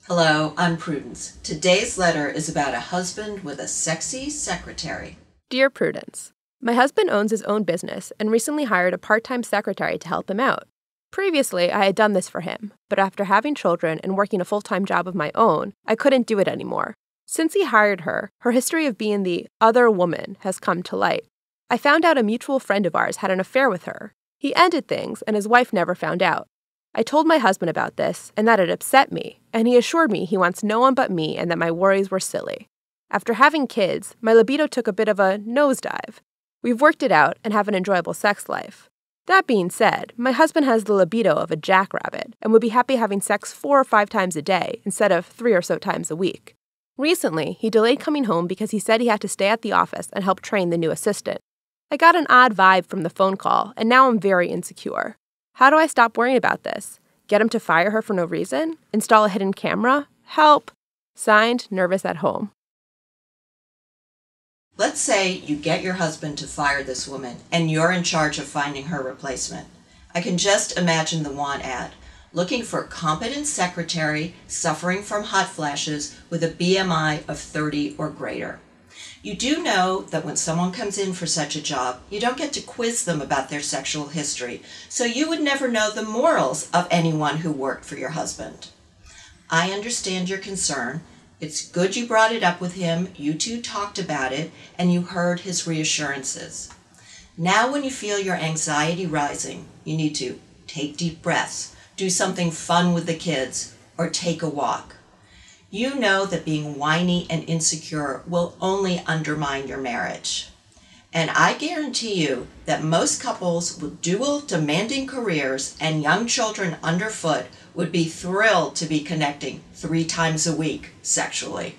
Hello, I'm Prudence. Today's letter is about a husband with a sexy secretary. Dear Prudence, my husband owns his own business and recently hired a part-time secretary to help him out. Previously, I had done this for him, but after having children and working a full-time job of my own, I couldn't do it anymore. Since he hired her, her history of being the other woman has come to light. I found out a mutual friend of ours had an affair with her. He ended things, and his wife never found out. I told my husband about this, and that it upset me, and he assured me he wants no one but me and that my worries were silly. After having kids, my libido took a bit of a nosedive. We've worked it out and have an enjoyable sex life. That being said, my husband has the libido of a jackrabbit and would be happy having sex 4 or 5 times a day instead of 3 or so times a week. Recently, he delayed coming home because he said he had to stay at the office and help train the new assistant. I got an odd vibe from the phone call, and now I'm very insecure. How do I stop worrying about this? Get him to fire her for no reason? Install a hidden camera? Help! Signed, Nervous at Home. Let's say you get your husband to fire this woman and you're in charge of finding her replacement. I can just imagine the want ad. Looking for a competent secretary suffering from hot flashes with a BMI of 30 or greater. You do know that when someone comes in for such a job, you don't get to quiz them about their sexual history, so you would never know the morals of anyone who worked for your husband. I understand your concern. It's good you brought it up with him, you two talked about it, and you heard his reassurances. Now when you feel your anxiety rising, you need to take deep breaths, do something fun with the kids, or take a walk. You know that being whiny and insecure will only undermine your marriage. And I guarantee you that most couples with dual demanding careers and young children underfoot would be thrilled to be connecting 3 times a week sexually.